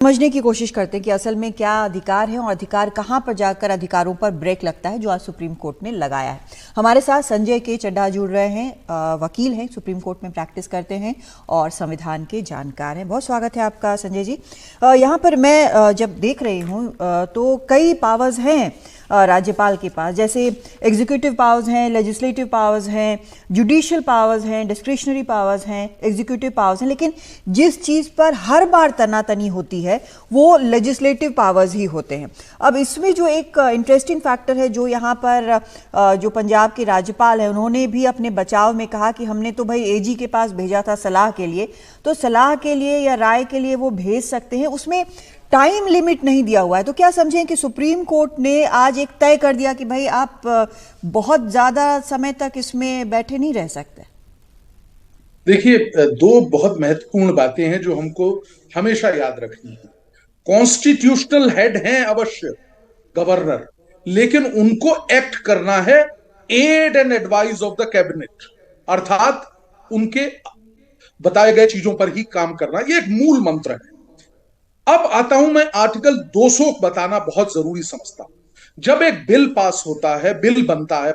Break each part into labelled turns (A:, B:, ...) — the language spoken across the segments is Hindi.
A: समझने की कोशिश करते हैं कि असल में क्या अधिकार है और अधिकार कहां पर जाकर अधिकारों पर ब्रेक लगता है, जो आज सुप्रीम कोर्ट ने लगाया है। हमारे साथ संजय के चड्ढा जुड़ रहे हैं, वकील हैं, सुप्रीम कोर्ट में प्रैक्टिस करते हैं और संविधान के जानकार हैं। बहुत स्वागत है आपका संजय जी। यहाँ पर मैं जब देख रही हूँ तो कई पावर्स हैं राज्यपाल के पास, जैसे एग्जीक्यूटिव पावर्स हैं, लेजिस्लेटिव पावर्स हैं, जुडिशियल पावर्स हैं, डिस्क्रिशनरी पावर्स हैं, एग्जीक्यूटिव पावर्स हैं, लेकिन जिस चीज़ पर हर बार तनातनी होती है वो लेजिस्लेटिव पावर्स ही होते हैं। अब इसमें जो एक इंटरेस्टिंग फैक्टर है, जो यहाँ पर जो पंजाब के राज्यपाल हैं, उन्होंने भी अपने बचाव में कहा कि हमने तो भाई एजी के पास भेजा था सलाह के लिए, तो सलाह के लिए या राय के लिए वो भेज सकते हैं, उसमें टाइम लिमिट नहीं दिया हुआ है। तो क्या समझें कि सुप्रीम कोर्ट ने आज एक तय कर दिया कि भाई आप बहुत ज्यादा समय तक इसमें बैठे नहीं रह सकते?
B: देखिए, दो बहुत महत्वपूर्ण बातें हैं जो हमको हमेशा याद रखनी है। कॉन्स्टिट्यूशनल हेड हैं अवश्य गवर्नर, लेकिन उनको एक्ट करना है aid and advice of the cabinet, अर्थात उनके बताए गए चीजों पर ही काम करना। ये एक मूल मंत्र है। अब आता हूं मैं आर्टिकल 200 बताना बहुत जरूरी समझता हूं। जब एक बिल पास होता है, बिल बनता है,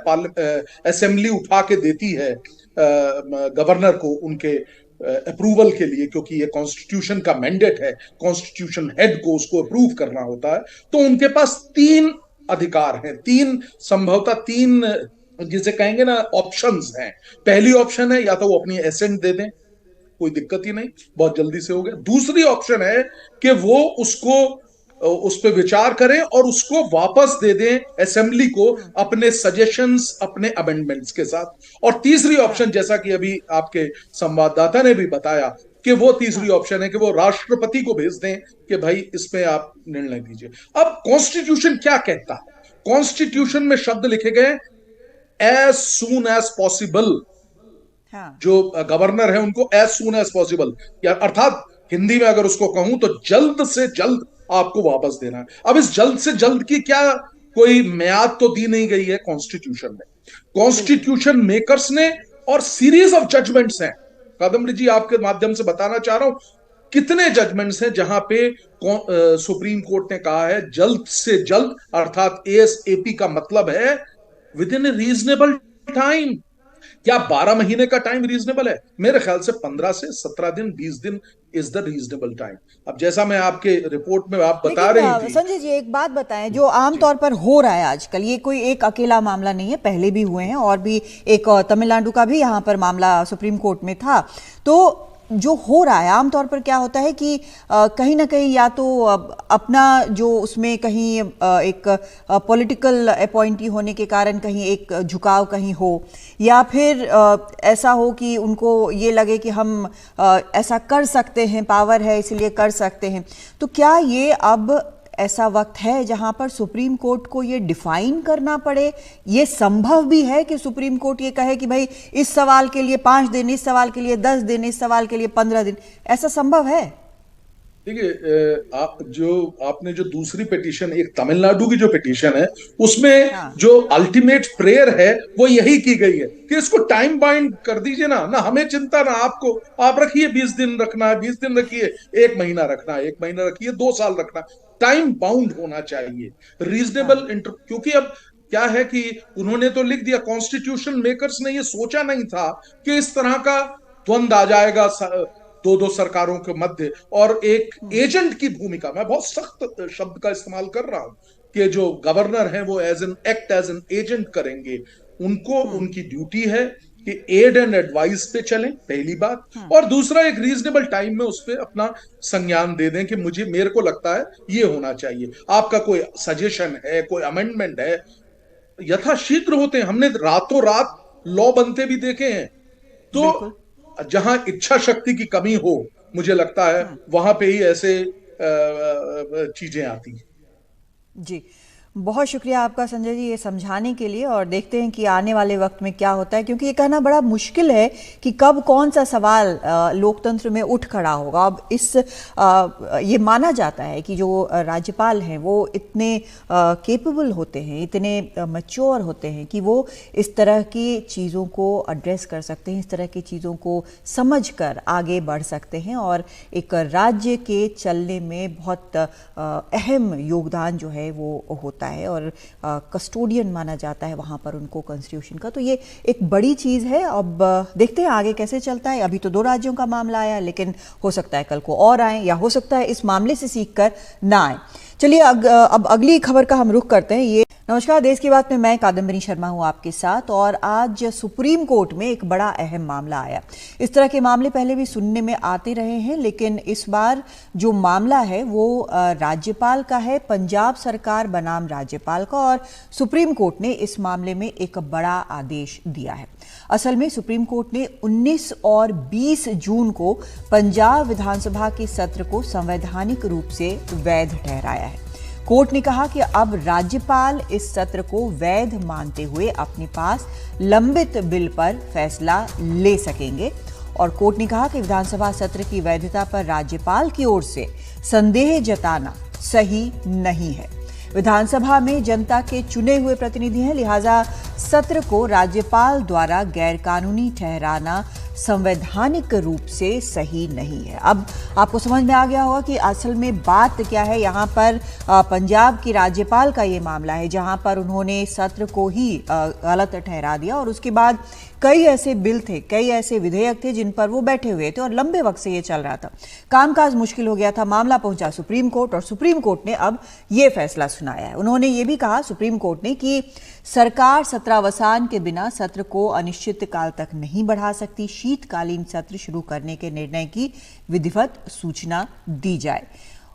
B: असेंबली उठा के देती है गवर्नर को उनके अप्रूवल के लिए, क्योंकि ये कॉन्स्टिट्यूशन का मैंडेट है, कॉन्स्टिट्यूशन हेड को उसको अप्रूव करना होता है, तो उनके पास तीन अधिकार हैं, तीन संभवतः तीन जिसे कहेंगे ना ऑप्शंस हैं। पहली ऑप्शन है या तो वो अपनी एसेंट दे दें, कोई दिक्कत ही नहीं, बहुत जल्दी से हो गया। दूसरी ऑप्शन है कि वो उसको उस पर विचार करें और उसको वापस दे दें असेंबली को अपने सजेशंस, अपने अमेंडमेंट्स के साथ। और तीसरी ऑप्शन, जैसा कि अभी आपके संवाददाता ने भी बताया, कि वो तीसरी ऑप्शन है कि वो राष्ट्रपति को भेज दें कि भाई इसमें आप निर्णय दीजिए। अब कॉन्स्टिट्यूशन क्या कहता है? कॉन्स्टिट्यूशन में शब्द लिखे गए एज सून एज पॉसिबल।
A: हाँ।
B: जो गवर्नर है उनको एज सून एज पॉसिबल, या अर्थात हिंदी में अगर उसको कहूं तो जल्द से जल्द आपको वापस देना है। अब इस जल्द से जल्द की क्या कोई म्याद तो दी नहीं गई है कॉन्स्टिट्यूशन में। कॉन्स्टिट्यूशन मेकर्स ने, और सीरीज ऑफ जजमेंट्स हैं, कादम्बरी जी आपके माध्यम से बताना चाह रहा हूं कितने जजमेंट्स हैं जहां पे सुप्रीम कोर्ट ने कहा है जल्द से जल्द, अर्थात एएसएपी का मतलब है with in A reasonable time. क्या 12 महीने का टाइम रीजनेबल है? मेरे ख्याल से 15 से 17 दिन, 20 दिन इज द रीजनेबल टाइम। अब जैसा मैं आपके रिपोर्ट में आप बता
A: लेकिन
B: रही थी।
A: संजय जी एक बात बताएं, जो आमतौर पर हो रहा है आजकल, ये कोई एक अकेला मामला नहीं है, पहले भी हुए हैं और भी एक तमिलनाडु का भी यहाँ पर मामला सुप्रीम कोर्ट में था। तो जो हो रहा है आमतौर पर क्या होता है कि कहीं ना कहीं या तो अपना जो उसमें कहीं एक पॉलिटिकल अपॉइंटी होने के कारण कहीं एक झुकाव कहीं हो, या फिर ऐसा हो कि उनको ये लगे कि हम ऐसा कर सकते हैं, पावर है इसलिए कर सकते हैं। तो क्या ये अब ऐसा वक्त है जहां पर सुप्रीम कोर्ट को ये डिफाइन करना पड़े? ये संभव भी है कि सुप्रीम कोर्ट ये कहे कि भाई इस सवाल के लिए 5 दिन, इस सवाल के लिए 10 दिन, इस सवाल के लिए 15 दिन, ऐसा संभव है?
B: देखिए, आपने जो दूसरी पिटीशन, एक तमिलनाडु की जो पिटीशन है, उसमें
A: हाँ।
B: जो अल्टीमेट प्रेयर है वो यही की गई है कि इसको टाइम बाइंड कर दीजिए ना, हमें चिंता ना आपको, आप रखिए 20 दिन रखना है 20 दिन रखिए, 1 महीना रखना है 1 महीना रखिए, 2 साल रखना, टाइम बाउंड होना चाहिए, रीजनेबल इंटर। क्योंकि अब क्या है कि उन्होंने तो लिख दिया, कॉन्स्टिट्यूशन मेकर्स ने ये सोचा नहीं था कि इस तरह का द्वंद आ जाएगा दो दो सरकारों के मध्य, और एक एजेंट की भूमिका, मैं बहुत सख्त शब्द का इस्तेमाल कर रहा हूं कि जो गवर्नर हैं वो एज एन एजेंट करेंगे। उनको उनकी ड्यूटी है कि एड एंड एडवाइस पे चलें, पहली बात, और दूसरा एक रीजनेबल टाइम में उस पर अपना संज्ञान दे दें कि मुझे, मेरे को लगता है ये होना चाहिए। आपका कोई सजेशन है, कोई अमेंडमेंट है, यथाशीघ्र होते हैं। हमने रातों रात लॉ बनते भी देखे हैं। तो
A: बिल्कुल।
B: जहां इच्छा शक्ति की कमी हो, मुझे लगता है वहां पे ही ऐसे चीजें आती हैं।
A: जी, बहुत शुक्रिया आपका संजय जी ये समझाने के लिए, और देखते हैं कि आने वाले वक्त में क्या होता है, क्योंकि ये कहना बड़ा मुश्किल है कि कब कौन सा सवाल लोकतंत्र में उठ खड़ा होगा। अब ये माना जाता है कि जो राज्यपाल हैं वो इतने केपेबल होते हैं, इतने मैच्योर होते हैं कि वो इस तरह की चीज़ों को एड्रेस कर सकते हैं, इस तरह की चीज़ों को समझकर आगे बढ़ सकते हैं और एक राज्य के चलने में बहुत अहम योगदान जो है वो होता है, और कस्टोडियन माना जाता है वहाँ पर उनको कॉन्स्टिट्यूशन का। तो ये एक बड़ी चीज़ है। अब देखते हैं आगे कैसे चलता है। अभी तो 2 राज्यों का मामला आया, लेकिन हो सकता है कल को और आए, या हो सकता है इस मामले से सीखकर ना आए। चलिए अब अगली खबर का हम रुख करते हैं। ये नमस्कार, देश की बात में मैं कादम्बरी शर्मा हूं आपके साथ, और आज सुप्रीम कोर्ट में एक बड़ा अहम मामला आया। इस तरह के मामले पहले भी सुनने में आते रहे हैं, लेकिन इस बार जो मामला है वो राज्यपाल का है, पंजाब सरकार बनाम राज्यपाल का, और सुप्रीम कोर्ट ने इस मामले में एक बड़ा आदेश दिया है। असल में सुप्रीम कोर्ट ने 19 और 20 जून को पंजाब विधानसभा के सत्र को संवैधानिक रूप से वैध ठहराया है। कोर्ट ने कहा कि अब राज्यपाल इस सत्र को वैध मानते हुए अपने पास लंबित बिल पर फैसला ले सकेंगे, और कोर्ट ने कहा कि विधानसभा सत्र की वैधता पर राज्यपाल की ओर से संदेह जताना सही नहीं है। विधानसभा में जनता के चुने हुए प्रतिनिधि हैं, लिहाजा सत्र को राज्यपाल द्वारा गैरकानूनी ठहराना संवैधानिक रूप से सही नहीं है। अब आपको समझ में आ गया होगा कि असल में बात क्या है। यहाँ पर पंजाब की राज्यपाल का ये मामला है, जहाँ पर उन्होंने सत्र को ही गलत ठहरा दिया, और उसके बाद कई ऐसे बिल थे, कई ऐसे विधेयक थे जिन पर वो बैठे हुए थे, और लंबे वक्त से ये चल रहा था। कामकाज मुश्किल हो गया था। मामला पहुंचा सुप्रीम कोर्ट, और सुप्रीम कोर्ट ने अब ये फैसला सुनाया है। उन्होंने ये भी कहा, सुप्रीम कोर्ट ने, कि सरकार सत्रावसान के बिना सत्र को अनिश्चित काल तक नहीं बढ़ा सकती। शीतकालीन सत्र शुरू करने के निर्णय की विधिवत सूचना दी जाए।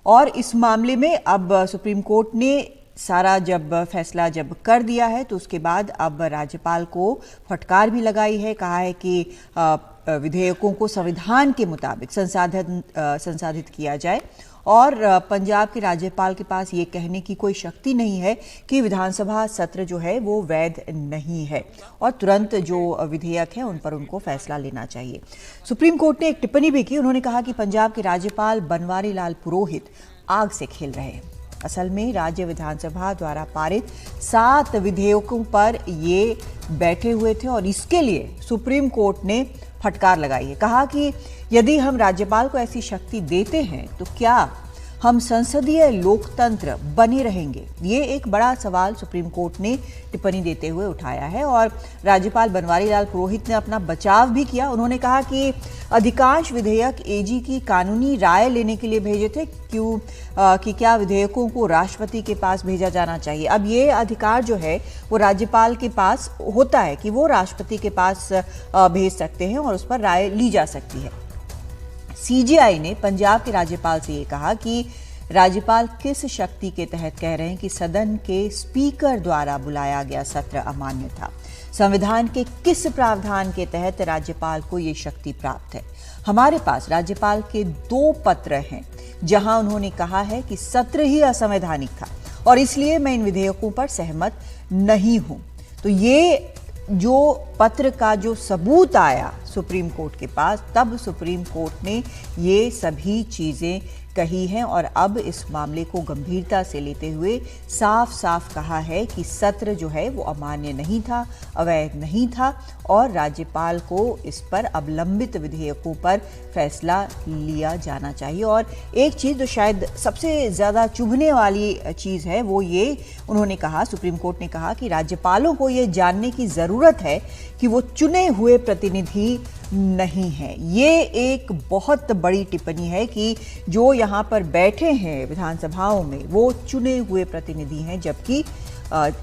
A: और इस मामले में अब सुप्रीम कोर्ट ने सारा फैसला कर दिया है, तो उसके बाद अब राज्यपाल को फटकार भी लगाई है। कहा है कि विधेयकों को संविधान के मुताबिक संसाधित किया जाए, और पंजाब के राज्यपाल के पास ये कहने की कोई शक्ति नहीं है कि विधानसभा सत्र जो है वो वैध नहीं है, और तुरंत जो विधेयक हैं उन पर उनको फैसला लेना चाहिए। सुप्रीम कोर्ट ने एक टिप्पणी भी की। उन्होंने कहा कि पंजाब के राज्यपाल बनवारी लाल पुरोहित आग से खेल रहे हैं। असल में राज्य विधानसभा द्वारा पारित 7 विधेयकों पर ये बैठे हुए थे, और इसके लिए सुप्रीम कोर्ट ने फटकार लगाई है। कहा कि यदि हम राज्यपाल को ऐसी शक्ति देते हैं तो क्या हम संसदीय लोकतंत्र बने रहेंगे? ये एक बड़ा सवाल सुप्रीम कोर्ट ने टिप्पणी देते हुए उठाया है, और राज्यपाल बनवारी लाल पुरोहित ने अपना बचाव भी किया। उन्होंने कहा कि अधिकांश विधेयक एजी की कानूनी राय लेने के लिए भेजे थे, कि क्या विधेयकों को राष्ट्रपति के पास भेजा जाना चाहिए। अब ये अधिकार जो है वो राज्यपाल के पास होता है कि वो राष्ट्रपति के पास भेज सकते हैं, और उस पर राय ली जा सकती है। सीजेआई ने पंजाब के राज्यपाल से ये कहा कि राज्यपाल किस शक्ति के तहत कह रहे हैं कि सदन के स्पीकर द्वारा बुलाया गया सत्र अमान्य था। संविधान के किस प्रावधान के तहत राज्यपाल को ये शक्ति प्राप्त है? हमारे पास राज्यपाल के 2 पत्र हैं जहां उन्होंने कहा है कि सत्र ही असंवैधानिक था, और इसलिए मैं इन विधेयकों पर सहमत नहीं हूं। तो ये जो पत्र का जो सबूत आया सुप्रीम कोर्ट के पास, तब सुप्रीम कोर्ट ने ये सभी चीजें कही हैं, और अब इस मामले को गंभीरता से लेते हुए साफ साफ कहा है कि सत्र जो है वो अमान्य नहीं था, अवैध नहीं था, और राज्यपाल को इस पर अब लंबित विधेयकों पर फैसला लिया जाना चाहिए। और एक चीज़ जो शायद सबसे ज़्यादा चुभने वाली चीज़ है वो ये उन्होंने कहा, सुप्रीम कोर्ट ने कहा कि राज्यपालों को ये जानने की ज़रूरत है कि वो चुने हुए प्रतिनिधि नहीं है। ये एक बहुत बड़ी टिप्पणी है कि जो यहाँ पर बैठे हैं विधानसभाओं में वो चुने हुए प्रतिनिधि हैं, जबकि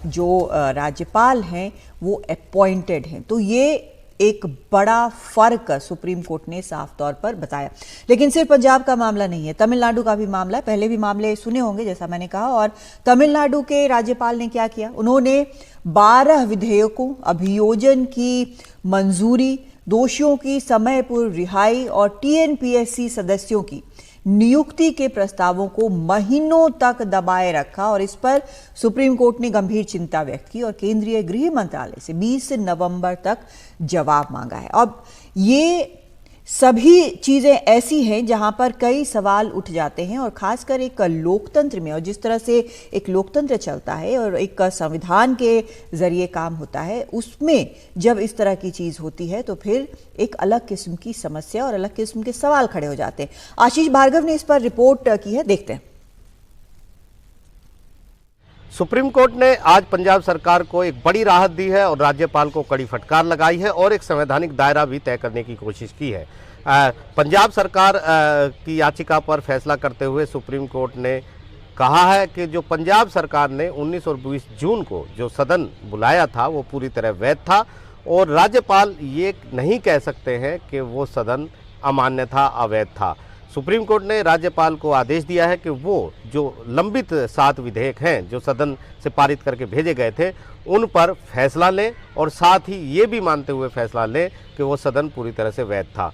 A: जो राज्यपाल हैं वो अपॉइंटेड हैं। तो ये एक बड़ा फर्क सुप्रीम कोर्ट ने साफ तौर पर बताया। लेकिन सिर्फ पंजाब का मामला नहीं है, तमिलनाडु का भी मामला है। पहले भी मामले सुने होंगे जैसा मैंने कहा, और तमिलनाडु के राज्यपाल ने क्या किया, उन्होंने 12 विधेयकों, अभियोजन की मंजूरी, दोषियों की समय पूर्व रिहाई और टीएनपीएससी सदस्यों की नियुक्ति के प्रस्तावों को महीनों तक दबाए रखा और इस पर सुप्रीम कोर्ट ने गंभीर चिंता व्यक्त की और केंद्रीय गृह मंत्रालय से 20 नवंबर तक जवाब मांगा है। अब ये सभी चीजें ऐसी हैं जहां पर कई सवाल उठ जाते हैं और खासकर एक लोकतंत्र में, और जिस तरह से एक लोकतंत्र चलता है और एक संविधान के जरिए काम होता है, उसमें जब इस तरह की चीज होती है तो फिर एक अलग किस्म की समस्या और अलग किस्म के सवाल खड़े हो जाते हैं। आशीष भार्गव ने इस पर रिपोर्ट की है, देखते हैं।
C: सुप्रीम कोर्ट ने आज पंजाब सरकार को एक बड़ी राहत दी है और राज्यपाल को कड़ी फटकार लगाई है और एक संवैधानिक दायरा भी तय करने की कोशिश की है। पंजाब सरकार की याचिका पर फैसला करते हुए सुप्रीम कोर्ट ने कहा है कि जो पंजाब सरकार ने 19 और 20 जून को जो सदन बुलाया था वो पूरी तरह वैध था और राज्यपाल ये नहीं कह सकते हैं कि वो सदन अमान्य था, अवैध था। सुप्रीम कोर्ट ने राज्यपाल को आदेश दिया है कि वो जो लंबित 7 विधेयक हैं जो सदन से पारित करके भेजे गए थे उन पर फैसला लें और साथ ही ये भी मानते हुए फैसला लें कि वो सदन पूरी तरह से वैध था।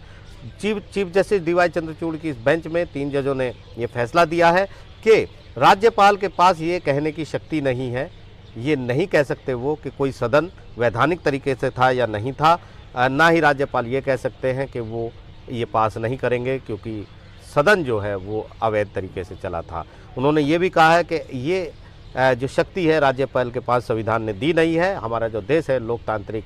C: चीफ जस्टिस डीवाई चंद्रचूड़ की इस बेंच में 3 जजों ने ये फैसला दिया है कि राज्यपाल के पास ये कहने की शक्ति नहीं है, ये नहीं कह सकते वो कि कोई सदन वैधानिक तरीके से था या नहीं था। ना ही राज्यपाल ये कह सकते हैं कि वो ये पास नहीं करेंगे क्योंकि सदन जो है वो अवैध तरीके से चला था। उन्होंने ये भी कहा है कि ये जो शक्ति है राज्यपाल के पास संविधान ने दी नहीं है। हमारा जो देश है लोकतांत्रिक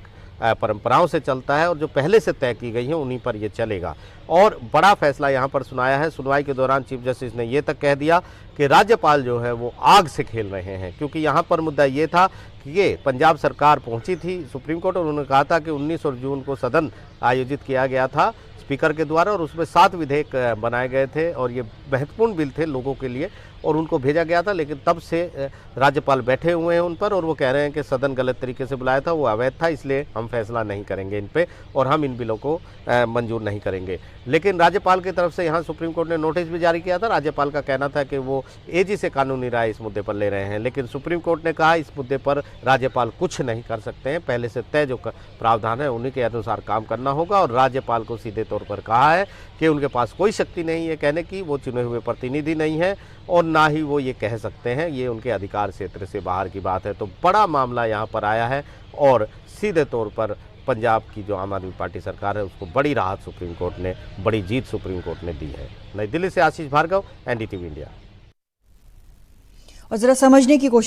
C: परंपराओं से चलता है और जो पहले से तय की गई हैं उन्हीं पर ये चलेगा। और बड़ा फैसला यहाँ पर सुनाया है। सुनवाई के दौरान चीफ जस्टिस ने ये तक कह दिया कि राज्यपाल जो है वो आग से खेल रहे हैं, क्योंकि यहाँ पर मुद्दा ये था कि ये पंजाब सरकार पहुँची थी सुप्रीम कोर्ट और उन्होंने कहा था कि 19 और जून को सदन आयोजित किया गया था स्पीकर के द्वारा और उसमें 7 विधेयक बनाए गए थे और ये महत्वपूर्ण बिल थे लोगों के लिए और उनको भेजा गया था। लेकिन तब से राज्यपाल बैठे हुए हैं उन पर और वो कह रहे हैं कि सदन गलत तरीके से बुलाया था, वो अवैध था, इसलिए हम फैसला नहीं करेंगे इन पे और हम इन बिलों को मंजूर नहीं करेंगे। लेकिन राज्यपाल की तरफ से यहाँ सुप्रीम कोर्ट ने नोटिस भी जारी किया था। राज्यपाल का कहना था कि वो एजी से कानूनी राय इस मुद्दे पर ले रहे हैं, लेकिन सुप्रीम कोर्ट ने कहा इस मुद्दे पर राज्यपाल कुछ नहीं कर सकते हैं, पहले से तय जो प्रावधान है उन्हीं के अनुसार काम करना होगा। और राज्यपाल को सीधे तौर पर कहा है कि उनके पास कोई शक्ति नहीं है कहने की, वो चुने हुए प्रतिनिधि नहीं है और ना ही वो ये कह सकते हैं, ये उनके अधिकार क्षेत्र से बाहर की बात है। तो बड़ा मामला यहाँ पर आया है और सीधे तौर पर पंजाब की जो आम आदमी पार्टी सरकार है उसको बड़ी राहत सुप्रीम कोर्ट ने, बड़ी जीत सुप्रीम कोर्ट ने दी है। नई दिल्ली से आशीष भार्गव, एनडीटीवी इंडिया।
A: और जरा समझने की कोशिश